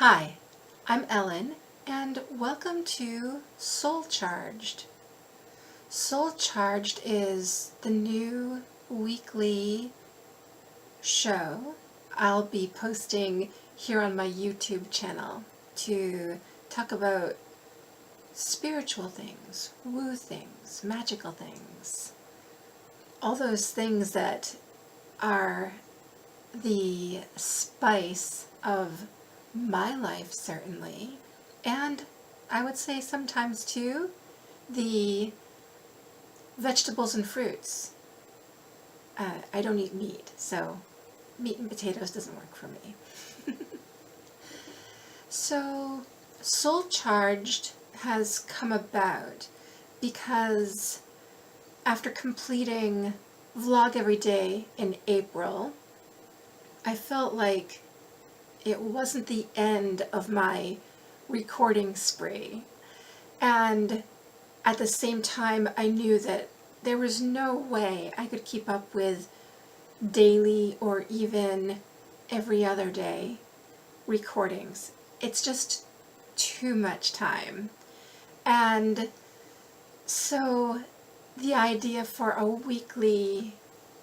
Hi, I'm Ellen, and welcome to SoulCharged. SoulCharged is the new weekly show I'll be posting here on my YouTube channel to talk about spiritual things, woo things, magical things, all those things that are the spice of my life, certainly, and I would say sometimes too the vegetables and fruits. I don't eat meat, so meat and potatoes doesn't work for me. So Soul Charged has come about because after completing Vlog Every Day in April, I felt like it wasn't the end of my recording spree. And at the same time, I knew that there was no way I could keep up with daily or even every other day recordings. It's just too much time. And so the idea for a weekly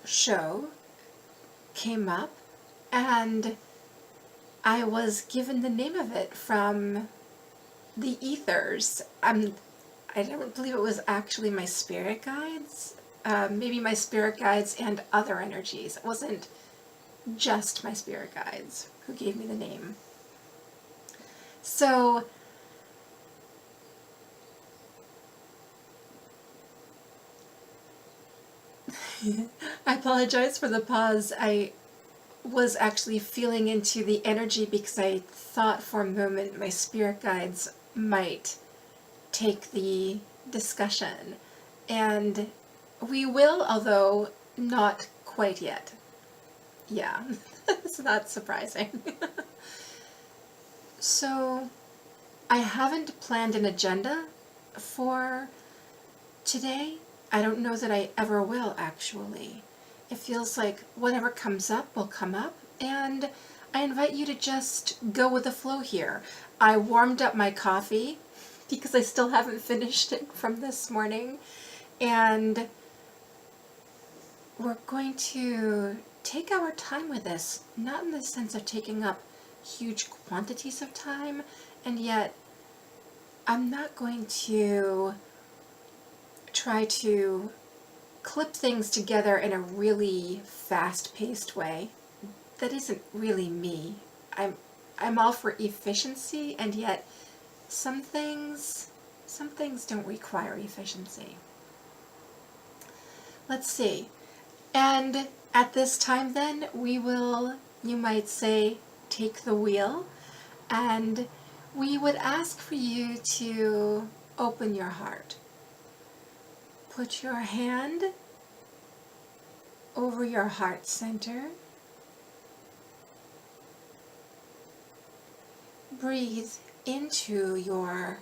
show came up, and I was given the name of it from the ethers. I don't believe it was actually my spirit guides. Maybe my spirit guides and other energies. It wasn't just my spirit guides who gave me the name. So I apologize for the pause. I was actually feeling into the energy because I thought for a moment my spirit guides might take the discussion. And we will, although not quite yet. Yeah, it's not surprising. So I haven't planned an agenda for today. I don't know that I ever will, actually. It feels like whatever comes up will come up, and I invite you to just go with the flow here. I warmed up my coffee because I still haven't finished it from this morning, and we're going to take our time with this, not in the sense of taking up huge quantities of time, and yet I'm not going to try to clip things together in a really fast-paced way. That isn't really me. I'm all for efficiency, and yet some things don't require efficiency. Let's see. And at this time then, we will, you might say, take the wheel, and we would ask for you to open your heart. Put your hand over your heart center. Breathe into your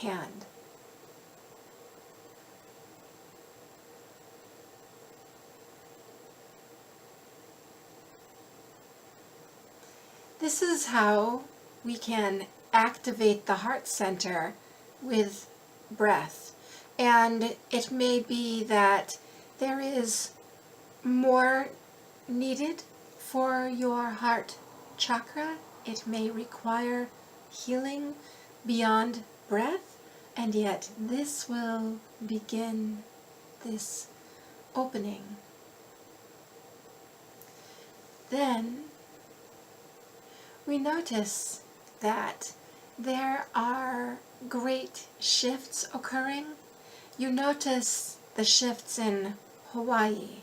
hand. This is how we can activate the heart center with breath. And it may be that there is more needed for your heart chakra. It may require healing beyond breath, and yet this will begin this opening. Then we notice that there are great shifts occurring. You notice the shifts in Hawaii.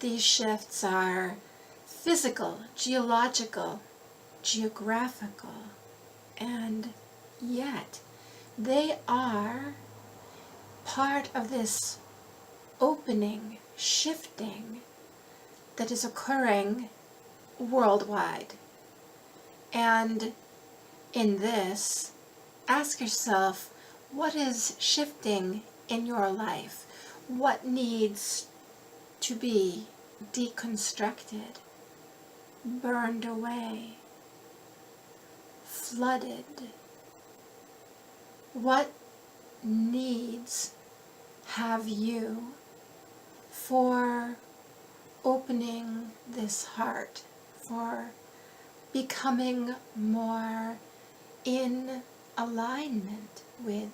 These shifts are physical, geological, geographical, and yet they are part of this opening, shifting that is occurring worldwide. And in this, ask yourself, what is shifting in your life? What needs to be deconstructed, burned away, flooded? What needs have you for opening this heart, for becoming more in alignment with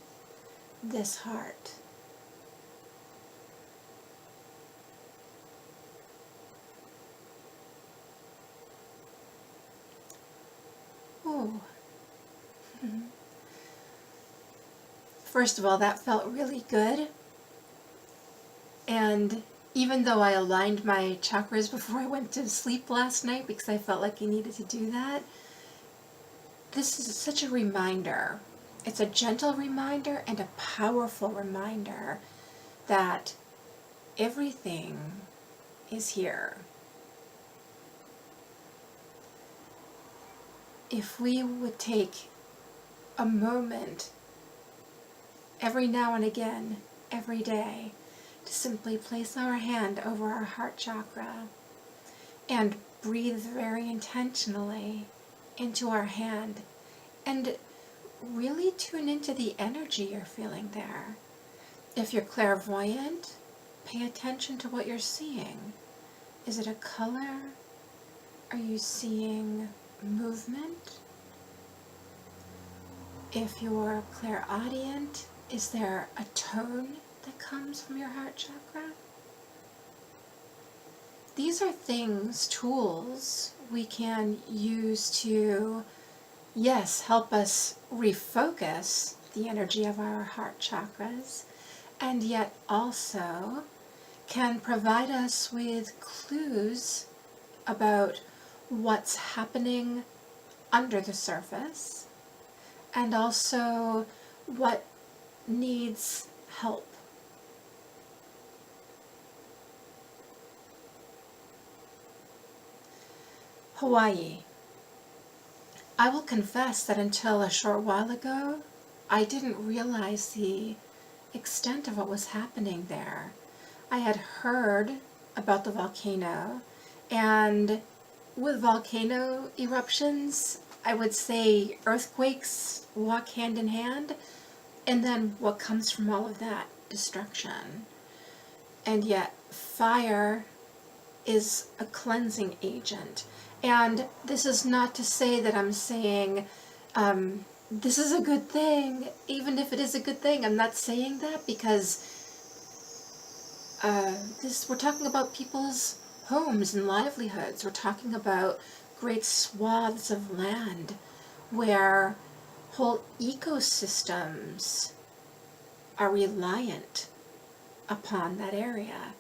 this heart? Oh. First of all, that felt really good. And even though I aligned my chakras before I went to sleep last night because I felt like I needed to do that, this is such a reminder. It's a gentle reminder and a powerful reminder that everything is here. If we would take a moment every now and again, every day, to simply place our hand over our heart chakra and breathe very intentionally into our hand and really tune into the energy you're feeling there. If you're clairvoyant, pay attention to what you're seeing. Is it a color? Are you seeing movement? If you're clairaudient, is there a tone that comes from your heart chakra? These are things, tools we can use to, yes, help us refocus the energy of our heart chakras, and yet also can provide us with clues about what's happening under the surface, and also what needs help. Hawaii. I will confess that until a short while ago, I didn't realize the extent of what was happening there. I had heard about the volcano, and with volcano eruptions, I would say earthquakes walk hand in hand, and then what comes from all of that? Destruction. And yet fire is a cleansing agent. And this is not to say that I'm saying this is a good thing, even if it is a good thing. I'm not saying that because we're talking about people's homes and livelihoods. We're talking about great swaths of land where whole ecosystems are reliant upon that area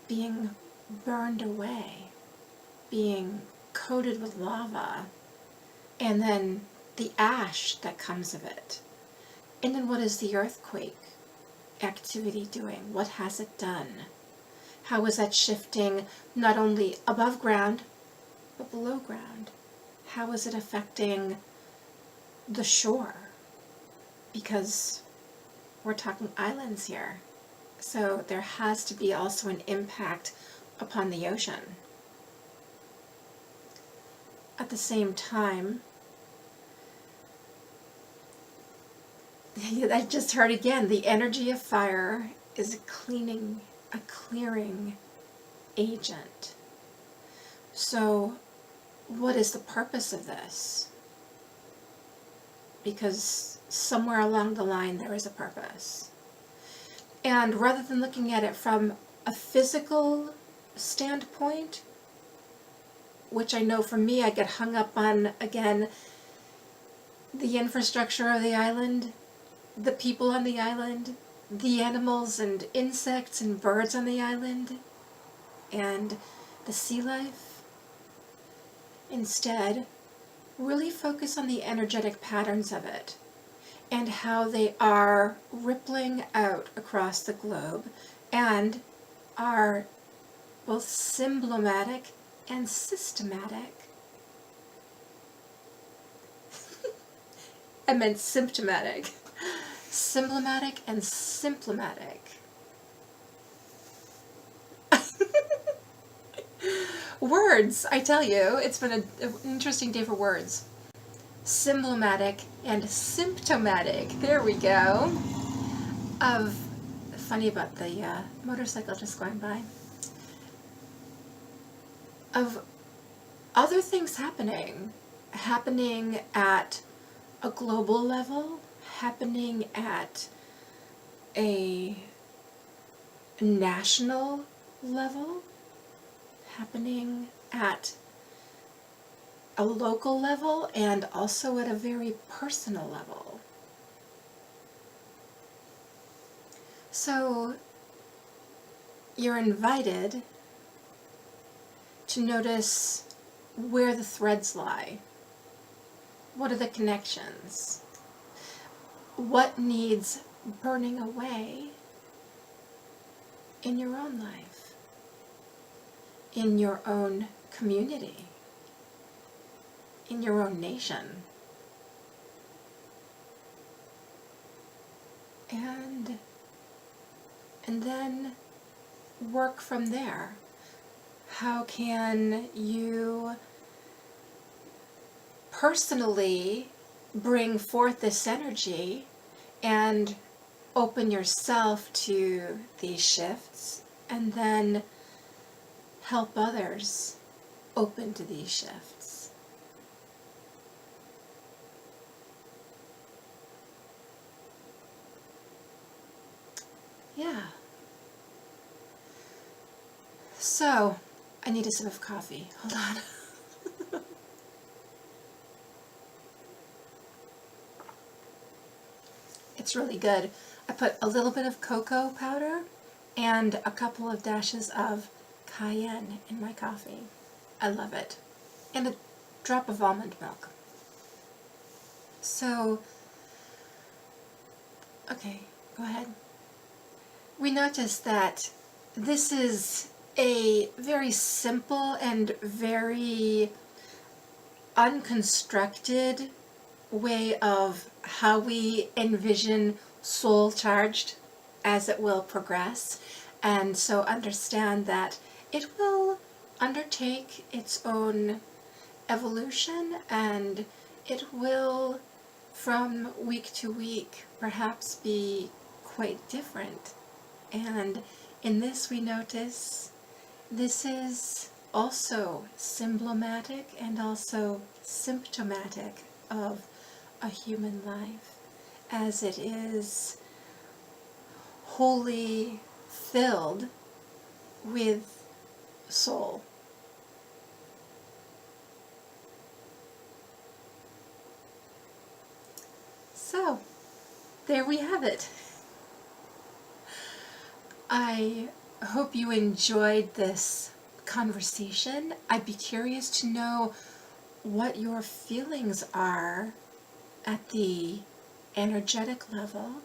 being burned away, being coated with lava, and then the ash that comes of it. And then what is the earthquake activity doing? What has it done? How is that shifting not only above ground, but below ground? How is it affecting the shore? Because we're talking islands here. So there has to be also an impact upon the ocean. At the same time, I just heard again, the energy of fire is a clearing agent. So what is the purpose of this? Because somewhere along the line there is a purpose. And rather than looking at it from a physical standpoint, which I know for me I get hung up on, again, the infrastructure of the island, the people on the island, the animals and insects and birds on the island, and the sea life. Instead, really focus on the energetic patterns of it and how they are rippling out across the globe and are both symblomatic and systematic. I meant symptomatic. Symblomatic and symptomatic. Words, I tell you, it's been an interesting day for words. symptomatic and symptomatic, there we go, of, funny about the motorcycle just going by, of other things happening at a global level, happening at a national level, happening at a local level, and also at a very personal level. So you're invited to notice where the threads lie. What are the connections? What needs burning away in your own life, in your own community, in your own nation? And then work from there. How can you personally bring forth this energy and open yourself to these shifts, and then help others open to these shifts? Yeah. So, I need a sip of coffee. Hold on. It's really good. I put a little bit of cocoa powder and a couple of dashes of cayenne in my coffee. I love it. And a drop of almond milk. So, okay, go ahead. We notice that this is a very simple and very unconstructed way of how we envision SoulCharged as it will progress. And so understand that it will undertake its own evolution, and it will, from week to week, perhaps be quite different. And in this we notice this is also symptomatic and also symptomatic of a human life, as it is wholly filled with soul. So, there we have it. I hope you enjoyed this conversation. I'd be curious to know what your feelings are at the energetic level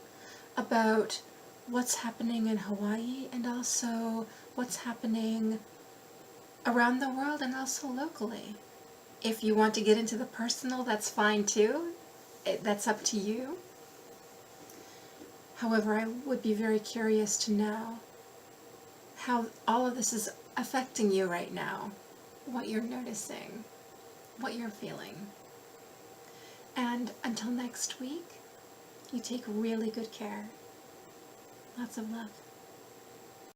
about what's happening in Hawaii, and also what's happening around the world and also locally. If you want to get into the personal, that's fine too. That's up to you. However, I would be very curious to know how all of this is affecting you right now, what you're noticing, what you're feeling. And until next week, you take really good care. Lots of love.